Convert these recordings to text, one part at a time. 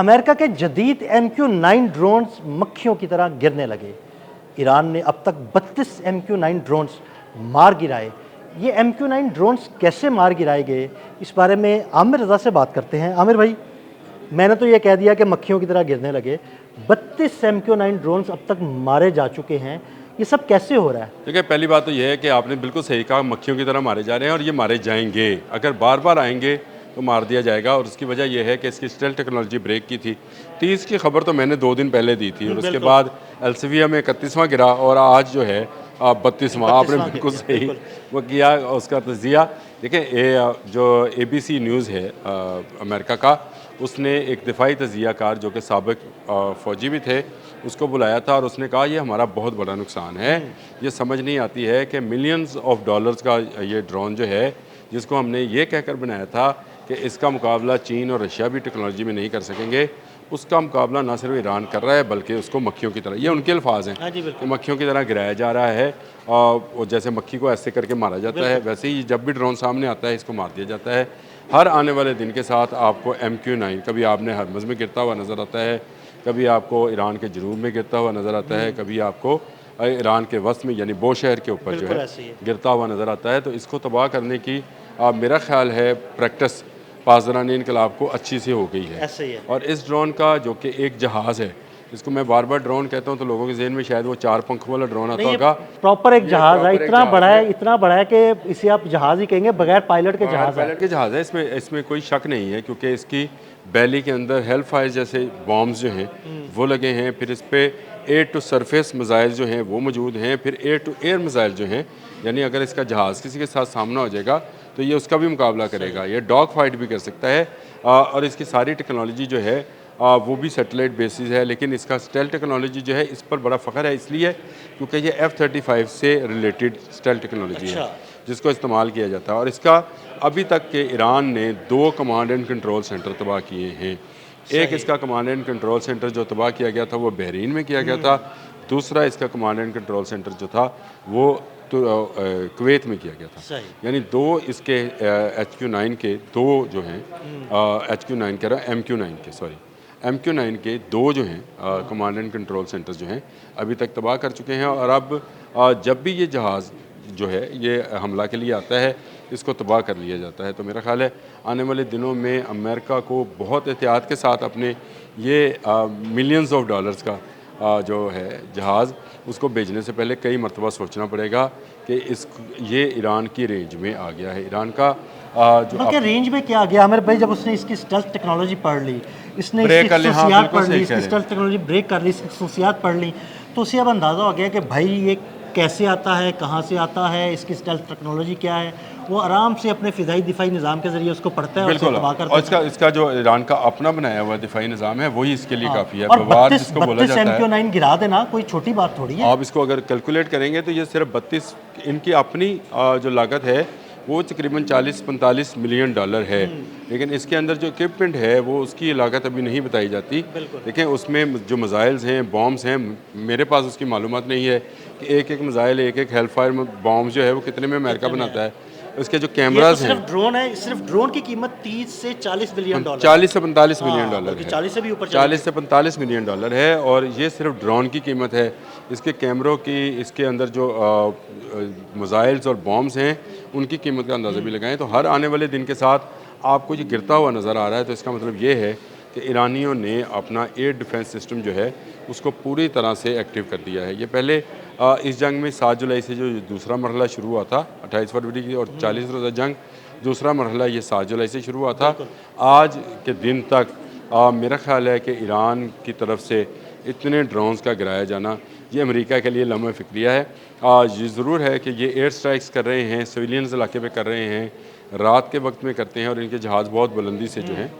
America के जदीद MQ-9 drones मक्खियों की तरह गिरने लगे। ईरान ने अब तक 32 MQ-9 ड्रोन्स मार गिराए। ये MQ-9 ड्रोन्स कैसे मार गिराए गए, इस बारे में आमिर रज़ा से बात करते हैं। आमिर भाई, मैंने तो ये कह दिया कि मक्खियों की तरह गिरने लगे, 32 MQ-9 ड्रोन्स अब तक मारे जा चुके हैं, ये सब कैसे हो रहा है? देखिए, पहली बात तो ये है कि आपने बिल्कुल सही कहा, मक्खियों की तरह मारे जा रहे हैं और ये मारे जाएंगे। अगर बार बार आएंगे तो मार दिया जाएगा। और उसकी वजह यह है कि इसकी स्टेल्थ टेक्नोलॉजी ब्रेक की थी। 30 की खबर तो मैंने 2 दिन पहले दी थी और उसके बाद एल्सेविया में 31वां गिरा और आज जो है 32वां। आपने बिल्कुल सही वो किया उसका तजिया। देखिए, जो ABC न्यूज़ है अमेरिका का, उसने एक दिफाई तजियाकार जो कि साबिक फ़ौजी भी थे, उसको बुलाया था और उसने कहा ये हमारा बहुत बड़ा नुकसान है। ये समझ नहीं आती है कि मिलियंस ऑफ डॉलर्स का ये ड्रोन जो है, जिसको हमने ये कहकर बनाया था कि इसका मुकाबला चीन और रशिया भी टेक्नोलॉजी में नहीं कर सकेंगे, उसका मुकाबला ना सिर्फ ईरान कर रहा है बल्कि उसको मक्खियों की तरह, ये उनके अल्फाज हैं कि मक्खियों की तरह गिराया जा रहा है। और जैसे मक्खी को ऐसे करके मारा जाता है, वैसे ही जब भी ड्रोन सामने आता है इसको मार दिया जाता है। हर आने वाले दिन के साथ आपको MQ-9 कभी आपने हरमज़ में गिरता हुआ नज़र आता है, कभी आपको ईरान के जनूब में गिरता हुआ नज़र आता है, कभी आपको ईरान के वस्त में यानी बो शहर के ऊपर जो है गिरता हुआ नज़र आता है। तो इसको तबाह करने की मेरा ख्याल है प्रैक्टिस पासदारानी इनकलाब को अच्छी सी हो गई है। और इस ड्रोन का जो कि एक जहाज़ है, इसको मैं बार बार ड्रोन कहता हूँ तो लोगों के जहन में शायद वो 4 पंखों वाला ड्रोन आता होगा। प्रॉपर एक जहाज़ है, इतना बड़ा है कि इसे आप जहाज़ ही कहेंगे, बगैर पायलट के जहाज़ है। पायलट के जहाज़ है, इसमें कोई शक नहीं है क्योंकि इसकी बैली के अंदर हेल फायर जैसे बॉम्ब्स जो हैं वो लगे हैं। फिर इस पर एयर टू सरफेस मिज़ाइल जो हैं वो मौजूद हैं। फिर एयर टू एयर मिज़ाइल जो हैं, यानी अगर इसका जहाज़ किसी के साथ सामना हो जाएगा तो ये उसका भी मुकाबला करेगा। ये डॉग फाइट भी कर सकता है। और इसकी सारी टेक्नोलॉजी जो है वो भी सैटेलाइट बेसिस है, लेकिन इसका स्टेल्थ टेक्नोलॉजी जो है इस पर बड़ा फ़ख्र है इसलिए क्योंकि ये F-35 से रिलेटेड स्टेल्थ टेक्नोलॉजी है जिसको इस्तेमाल किया जाता है। और इसका अभी तक के ईरान ने 2 कमांड एंड कंट्रोल सेंटर तबाह किए हैं। एक इसका कमांड एंड कंट्रोल सेंटर जो तबाह किया गया था वो बहरीन में किया गया था। दूसरा इसका कमांड एंड कंट्रोल सेंटर जो था वो तो कुवैत में किया गया था। यानी 2 इसके HQ-9 के 2 जो हैं HQ-9 कह रहा MQ-9 के सॉरी MQ-9 के 2 जो हैं कमांड एंड कंट्रोल सेंटर जो हैं अभी तक तबाह कर चुके हैं। और अब जब भी ये जहाज़ जो है ये हमला के लिए आता है इसको तबाह कर लिया जाता है। तो मेरा ख्याल है आने वाले दिनों में अमेरिका को बहुत एहतियात के साथ अपने ये मिलियंस ऑफ डॉलर्स का जो है जहाज़ उसको भेजने से पहले कई मरतबा सोचना पड़ेगा कि ये ईरान की रेंज में आ गया है। ईरान का जो रेंज में क्या आ गया आमिर भाई, जब उसने इसकी स्टेल्थ टेक्नोलॉजी पढ़ ली, इसने ब्रेक कर ली, हाँ, पढ़ ली, इसकी स्टेल्थ टेक्नोलॉजी ब्रेक कर ली, इसकी खसूसियात पढ़ ली, तो उसे अब अंदाज़ा हो गया कि भाई ये कैसे आता है, कहाँ से आता है, इसकी स्टेल्थ टेक्नोलॉजी क्या है। वो आराम से अपने फ़िज़ाई दिफाई निज़ाम के ज़रिए उसको पढ़ता है और तबाह करता है। और इसका जो ईरान का अपना बनाया हुआ दिफाई निज़ाम है वही इसके लिए काफ़ी है। बवार जिसको बोला जाता है, MQ-9 गिरा देना कोई छोटी बात थोड़ी है। आप इसको अगर कैलकुलेट करेंगे तो ये सिर्फ 32 इनकी अपनी जो लागत है वो तकरीबन 40-45 मिलियन डॉलर है। लेकिन इसके अंदर जो इक्विपमेंट है वो उसकी लागत अभी नहीं बताई जाती। देखें, उसमें जो मिज़ाइल्स हैं, बॉम्ब्स हैं, मेरे पास उसकी मालूमात नहीं है कि एक एक मिज़ाइल, एक एक हेलफायर बॉम्ब जो है वो कितने में अमेरिका बनाता है। उसके जो कैमराज हैं, सिर्फ ड्रोन है, सिर्फ ड्रोन की कीमत 30 से 40 बिलियन डॉलर, 40 से 45 मिलियन डॉलर है, 40 से भी ऊपर, 40 से 45 मिलियन डॉलर है। और ये सिर्फ ड्रोन की कीमत है। इसके कैमरों की, इसके अंदर जो मिज़ाइल्स और बॉम्ब्स हैं उनकी कीमत का अंदाज़ा भी लगाएं तो हर आने वाले दिन के साथ आपको ये गिरता हुआ नज़र आ रहा है। तो इसका मतलब ये है कि ईरानियों ने अपना एयर डिफेंस सिस्टम जो है उसको पूरी तरह से एक्टिव कर दिया है। ये पहले इस जंग में 7 जुलाई से जो दूसरा मरहला शुरू हुआ था, 28 फरवरी की और 40 रोज़ा जंग, दूसरा मरहला ये 7 जुलाई से शुरू हुआ था। आज के दिन तक मेरा ख्याल है कि ईरान की तरफ से इतने ड्रोन्स का गिराया जाना ये अमेरिका के लिए लम्हा फ़िक्रिया है। ये ज़रूर है कि ये एयर स्ट्राइक्स कर रहे हैं, सिविलियंस इलाके पे कर रहे हैं, रात के वक्त में करते हैं और इनके जहाज़ बहुत बुलंदी से जो हैं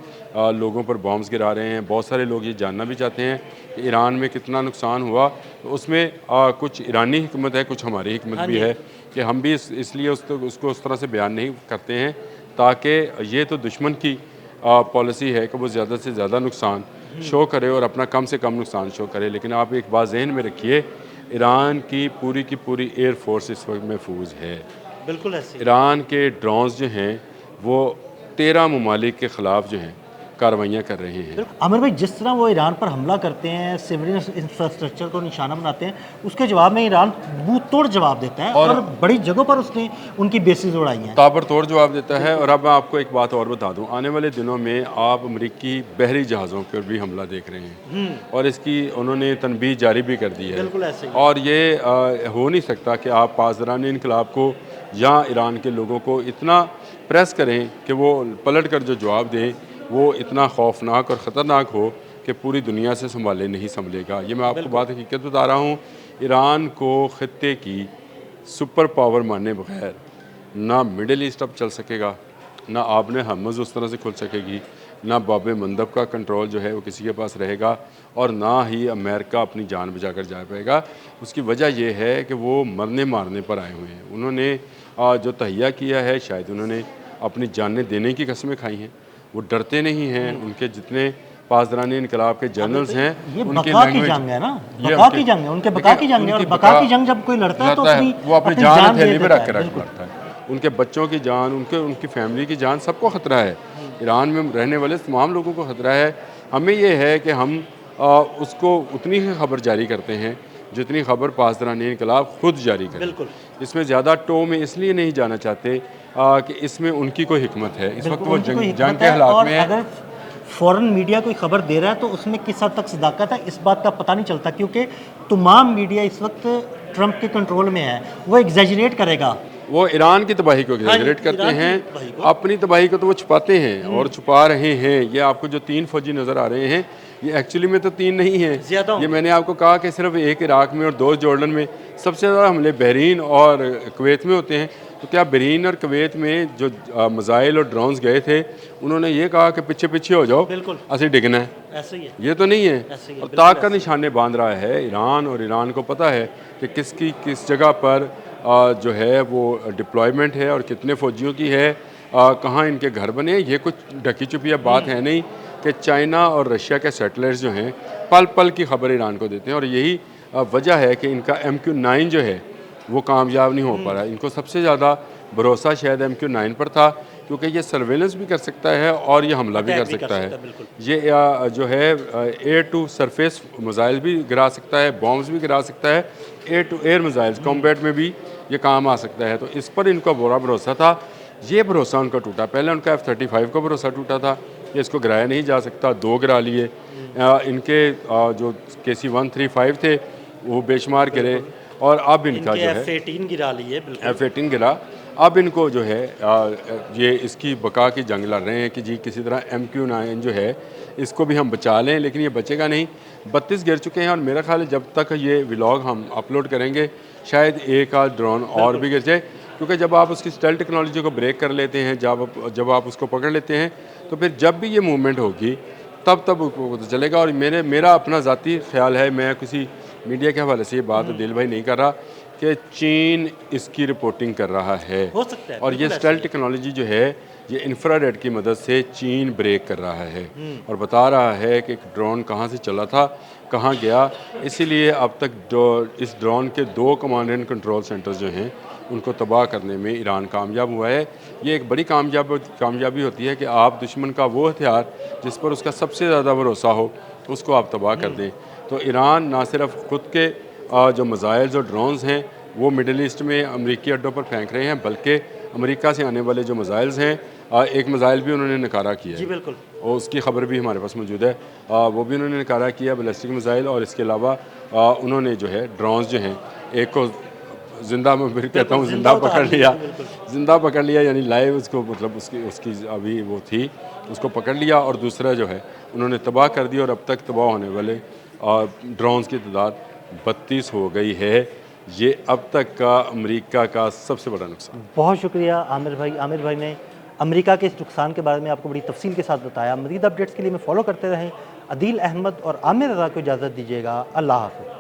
लोगों पर बॉम्ब्स गिरा रहे हैं। बहुत सारे लोग ये जानना भी चाहते हैं कि ईरान में कितना नुकसान हुआ। तो उसमें कुछ ईरानी हिकमत है, कुछ हमारी हिकमत भी है कि हम भी इसलिए उसको उस तरह से बयान नहीं करते हैं ताकि ये तो दुश्मन की पॉलिसी है कि वो ज़्यादा से ज़्यादा नुकसान शो करे और अपना कम से कम नुकसान शो करे। लेकिन आप एक बात जहन में रखिए, ईरान की पूरी एयर फोर्स इस वक्त महफूज है। बिल्कुल ऐसे ईरान के ड्रोन्स जो हैं वो 13 ममालिक के ख़िलाफ़ जो हैं कार्रवाइयाँ कर रहे हैं। आमिर भाई, जिस तरह वो ईरान पर हमला करते हैं, सिविलियन इंफ्रास्ट्रक्चर को निशाना बनाते हैं, उसके जवाब में ईरान मुंह तोड़ जवाब देता है और बड़ी जगहों पर उसने उनकी बेसिस उड़ाई हैं। ताबड़तोड़ जवाब देता है। और अब मैं आपको एक बात और बता दूं, आने वाले दिनों में आप अमरीकी बहरी जहाज़ों पर भी हमला देख रहे हैं और इसकी उन्होंने तनबीह जारी भी कर दी है। बिल्कुल ऐसे ही। और ये हो नहीं सकता कि आप पासदारान इनकलाब को या ईरान के लोगों को इतना प्रेस करें कि वो पलट कर जो जवाब दें वो इतना खौफनाक और ख़तरनाक हो कि पूरी दुनिया से नहीं संभलेगा। ये मैं आपको बात हकीकत बता रहा हूँ। ईरान को ख़त्े की सुपर पावर मानने बगैर ना मिडिल ईस्ट अब चल सकेगा, ना आपने हमज़ उस तरह से खुल सकेगी, ना बाब मंदब का कंट्रोल जो है वो किसी के पास रहेगा और ना ही अमेरिका अपनी जान बचा कर जा पाएगा। उसकी वजह यह है कि वो मरने मारने पर आए हुए हैं। उन्होंने जो तहिया किया है, शायद उन्होंने अपनी जानें देने की कस्में खाई हैं। वो डरते नहीं हैं। उनके जितने पासदारान इनकलाब के जर्नल्स हैं, ये उनकी बका की जंग है ना, बका की जंग है, उनके बका की जंग है। और बका की जंग जब कोई लड़ता है तो वो अपनी जान थैली में रख कर कर लड़ता है। उनके बच्चों की जान, उनकी फैमिली की जान, सबको ख़तरा है। ईरान में रहने वाले तमाम लोगों को ख़तरा है। हमें ये है कि हम उसको उतनी ही खबर जारी करते हैं जितनी खबर पासदारान इनकलाब खुद जारी करें। इसमें ज़्यादा टो में इसलिए नहीं जाना चाहते कि इसमें उनकी कोई हिकमत है। इस वक्त वो जंग के हालात में है। फॉरेन मीडिया कोई खबर दे रहा है तो उसमें किस हद तक सदाकत है, इस बात का पता नहीं चलता, क्योंकि तमाम मीडिया इस वक्त ट्रंप के कंट्रोल में है। वो एग्जैजरेट करेगा, वो ईरान की तबाही को एग्जैजरेट करते हैं, अपनी तबाही को तो वो छुपाते हैं और छुपा रहे हैं। ये आपको जो 3 फौजी नज़र आ रहे हैं, ये एक्चुअली में तो 3 नहीं हैं। ये मैंने आपको कहा कि सिर्फ 1 इराक में और 2 जॉर्डन में। सबसे ज़्यादा हमले बहरीन और कुवैत में होते हैं। तो क्या बहरीन और कुवैत में जो मिसाइल और ड्रोन्स गए थे, उन्होंने ये कहा कि पीछे पीछे हो जाओ, असि डिगना है? ऐसे ही है। ये तो नहीं है। और ताक का निशाने बांध रहा है ईरान, और ईरान को पता है कि किस जगह पर जो है वो डिप्लॉयमेंट है और कितने फ़ौजियों की है, कहाँ इनके घर बने। ये कुछ ढकी छुपी बात है नहीं कि चाइना और रशिया के सैटेलाइट्स जो हैं पल पल की खबर ईरान को देते हैं। और यही वजह है कि इनका MQ-9 जो है वो कामयाब नहीं हो पा रहा है। इनको सबसे ज़्यादा भरोसा शायद MQ-9 पर था, क्योंकि ये सर्वेलेंस भी कर सकता है और ये हमला भी कर सकता है। ये जो है एयर टू सरफेस मिसाइल भी गिरा सकता है, बॉम्ब्स भी गिरा सकता है, air to air missiles combat में भी ये काम आ सकता है। तो इस पर इनका बुरा भरोसा था, ये भरोसा उनका टूटा। पहले उनका F-35 का भरोसा टूटा था कि इसको गिराया नहीं जा सकता, 2 गिरा लिए। इनके जो KC-135 थे वो बेशुमार गिरे, और अब इनका जो है F-18 गिरा लिए। F-18 गिरा। अब इनको जो है ये इसकी बका की जंग लड़ रहे हैं कि जी किसी तरह MQ-9 जो है इसको भी हम बचा लें, लेकिन ये बचेगा नहीं। 32 गिर चुके हैं और मेरा ख्याल है जब तक ये व्लॉग हम अपलोड करेंगे शायद एक आध ड्रोन और भी गिर जाए, क्योंकि जब आप उसकी स्टेल्थ टेक्नोलॉजी को ब्रेक कर लेते हैं, जब आप उसको पकड़ लेते हैं, तो फिर जब भी ये मूवमेंट होगी तब तो चलेगा। और मेरा अपना ज़ाती ख्याल है, मैं किसी मीडिया के हवाले से ये बात दिल भाई नहीं कर रहा, कि चीन इसकी रिपोर्टिंग कर रहा है। हो सकता है। और ये स्टेल्थ टेक्नोलॉजी जो है ये इंफ्रारेड की मदद से चीन ब्रेक कर रहा है और बता रहा है कि एक ड्रोन कहाँ से चला था, कहाँ गया। इसीलिए अब तक इस ड्रोन के 2 कमांड एंड कंट्रोल सेंटर्स जो हैं उनको तबाह करने में ईरान कामयाब हुआ है। ये एक बड़ी कामयाबी होती है कि आप दुश्मन का वो हथियार जिस पर उसका सबसे ज़्यादा भरोसा हो उसको आप तबाह कर दें। तो ईरान ना सिर्फ ख़ुद के जो मिसाइल्स और ड्रोन्स हैं वो मिडिल ईस्ट में अमरीकी अड्डों पर फेंक रहे हैं, बल्कि अमेरिका से आने वाले जो मिसाइल्स हैं, एक मिसाइल भी उन्होंने नकारा किया है। जी बिल्कुल। और उसकी खबर भी हमारे पास मौजूद है, वो भी उन्होंने नकारा किया, बैलिस्टिक मिसाइल। और इसके अलावा उन्होंने जो है ड्रोन्स जो हैं, एक को जिंदा मैं फिर कहता हूँ जिंदा पकड़ लिया, यानी लाइव उसको, मतलब उसकी अभी वो थी, उसको पकड़ लिया, और दूसरा जो है उन्होंने तबाह कर दिया। और अब तक तबाह होने वाले ड्रोन्स की तादाद 32 हो गई है। ये अब तक का अमेरिका का सबसे बड़ा नुकसान। बहुत शुक्रिया आमिर भाई। आमिर भाई ने अमेरिका के इस नुकसान के बारे में आपको बड़ी तफसील के साथ बताया। मज़ीद अपडेट्स के लिए मैं फॉलो करते रहें। अदील अहमद और आमिर रज़ा को इजाज़त दीजिएगा। अल्लाह हाफ़िज़।